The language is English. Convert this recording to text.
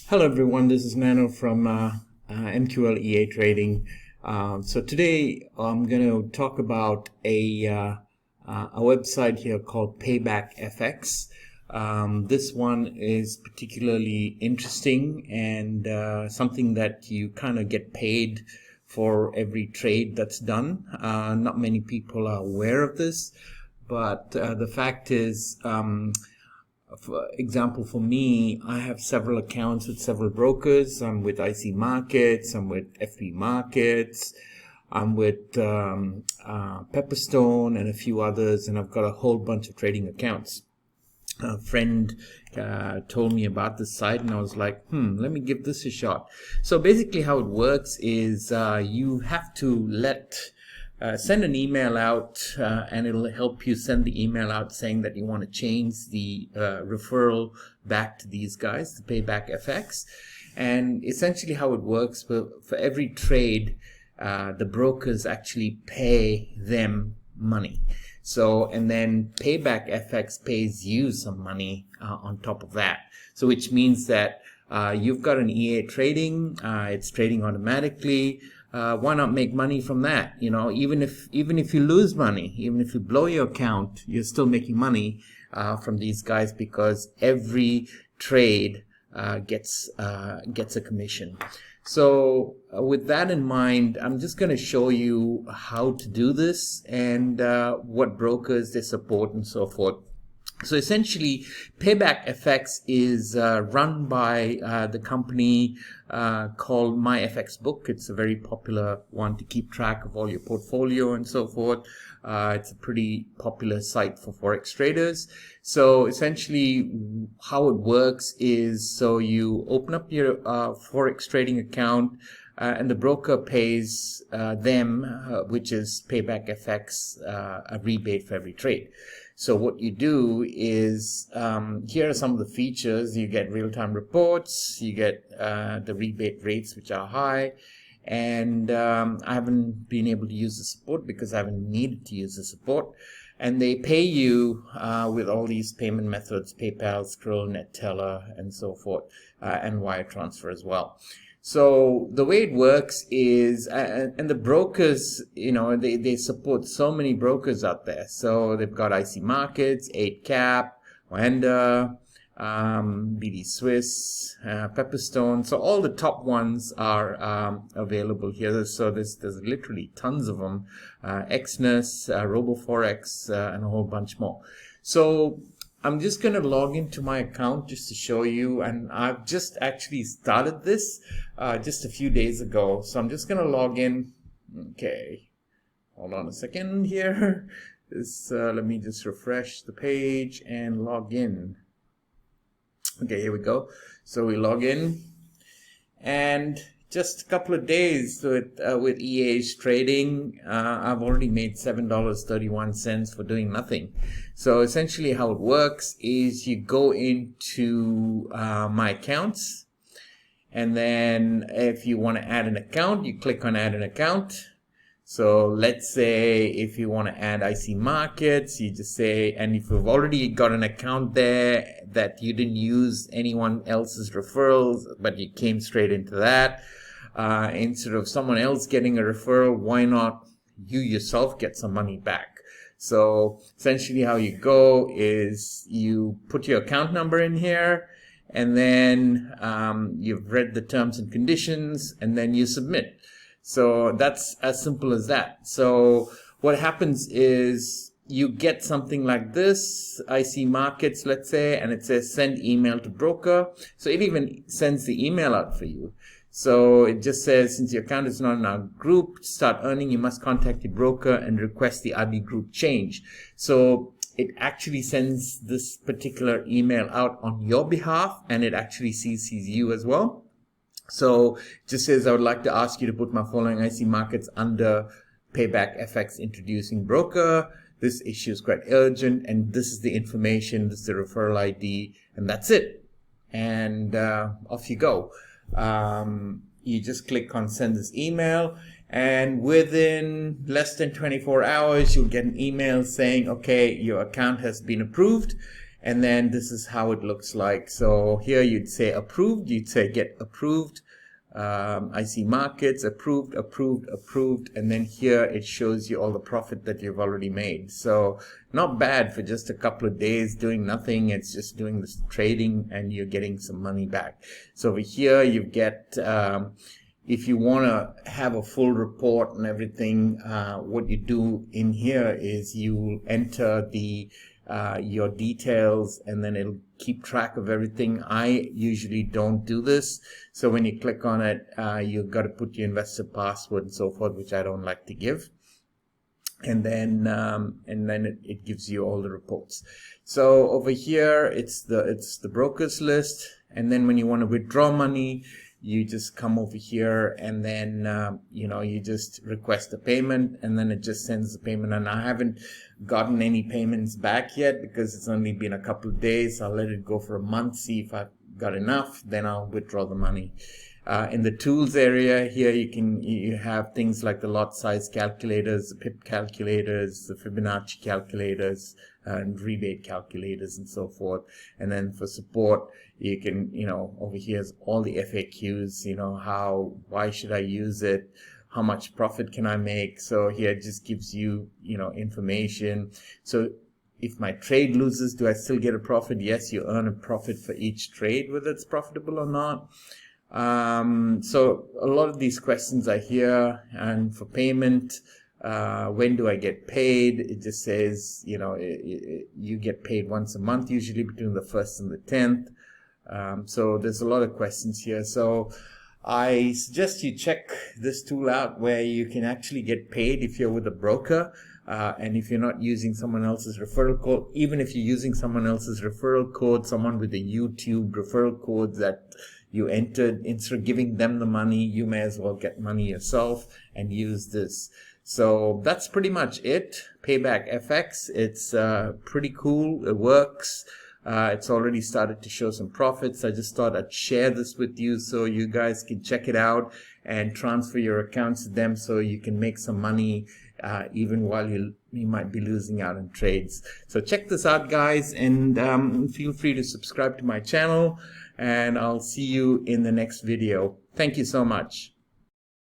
Hello everyone, this is Nano from MQL EA Trading. So today I'm going to talk about a website here called PAYBACKFX. This one is particularly interesting and something that you kind of get paid for every trade that's done. Not many people are aware of this, but the fact is, for example, for me, I have several accounts with several brokers. I'm with IC Markets, I'm with FP Markets, I'm with Pepperstone and a few others, and I've got a whole bunch of trading accounts. A friend told me about this site, and I was like, let me give this a shot. So basically how it works is you have to send an email out, and it'll help you send the email out saying that you want to change the referral back to these guys, the PAYBACKFX. And essentially how it works, for every trade, the brokers actually pay them money. So, and then PAYBACKFX pays you some money on top of that. So which means that you've got an EA trading, it's trading automatically. Why not make money from that? You know, even if you lose money, even if you blow your account, you're still making money from these guys, because every trade gets a commission. So with that in mind, I'm just going to show you how to do this and what brokers they support and so forth. So essentially, PAYBACKFX is run by the company called MyFXBook. It's a very popular one to keep track of all your portfolio and so forth. It's a pretty popular site for Forex traders. So essentially, how it works is, so you open up your Forex trading account, and the broker pays them, which is PAYBACKFX, a rebate for every trade. So what you do is, here are some of the features. You get real-time reports, you get the rebate rates, which are high, and I haven't been able to use the support because I haven't needed to use the support. And they pay you with all these payment methods: PayPal, Skrill, NetTeller, and so forth, and wire transfer as well. So the way it works is, and the brokers, you know, they support so many brokers out there. So they've got IC Markets, 8cap, Wanda, BD Swiss, Pepperstone. So all the top ones are available here. So there's literally tons of them. Exness, RoboForex, and a whole bunch more. So I'm just going to log into my account just to show you, and I've just actually started this just a few days ago. So I'm just going to log in. Okay, hold on a second here. Let me just refresh the page and log in. Okay, here we go. So we log in, and just a couple of days with EA's trading, I've already made $7.31 for doing nothing. So essentially how it works is you go into my accounts, and then if you want to add an account, you click on add an account. So let's say if you want to add IC Markets, you just say, and if you've already got an account there that you didn't use anyone else's referrals, but you came straight into that, instead of someone else getting a referral, why not you yourself get some money back? So essentially how you go is you put your account number in here, and then you've read the terms and conditions, and then you submit. So that's as simple as that. So what happens is you get something like this, IC Markets, let's say, and it says send email to broker. So it even sends the email out for you. So it just says, since your account is not in our group, to start earning, you must contact your broker and request the IB group change. So it actually sends this particular email out on your behalf, and it actually CCs you as well. So it just says, I would like to ask you to put my following IC Markets under PAYBACKFX introducing broker. This issue is quite urgent, and this is the information, this is the referral ID, and that's it. And off you go. You just click on send this email, and within less than 24 hours, you'll get an email saying, okay, your account has been approved. And then this is how it looks like. So here you'd say approved, you'd say get approved. I see markets, approved, approved, approved, and then here it shows you all the profit that you've already made. So not bad for just a couple of days doing nothing. It's just doing this trading and you're getting some money back. So over here you get, if you want to have a full report and everything, what you do in here is you enter the your details, and then it'll keep track of everything. I usually don't do this, so when you click on it, you've got to put your investor password and so forth, which I don't like to give. And then it gives you all the reports. So over here it's the brokers list, and then when you want to withdraw money, you just come over here, and then you just request a payment, and then it just sends the payment. And I haven't gotten any payments back yet because it's only been a couple of days. I'll let it go for a month, see if I've got enough, then I'll withdraw the money. In the tools area here, you have things like the lot size calculators, the pip calculators, the Fibonacci calculators, and rebate calculators, and so forth. And then for support, you can, over here is all the FAQs, why should I use it? How much profit can I make? So here it just gives you, information. So if my trade loses, do I still get a profit? Yes, you earn a profit for each trade, whether it's profitable or not. So a lot of these questions are here. And for payment, when do I get paid? It just says, you get paid once a month, usually between the 1st and the 10th. So there's a lot of questions here. So I suggest you check this tool out where you can actually get paid if you're with a broker. And if you're not using someone else's referral code, even if you're using someone else's referral code, someone with a YouTube referral code that you entered, instead of giving them the money, you may as well get money yourself and use this. So that's pretty much it. PAYBACKFX. It's pretty cool. It works. It's already started to show some profits. I just thought I'd share this with you so you guys can check it out and transfer your accounts to them so you can make some money even while you might be losing out on trades. So check this out, guys, and feel free to subscribe to my channel, and I'll see you in the next video. Thank you so much.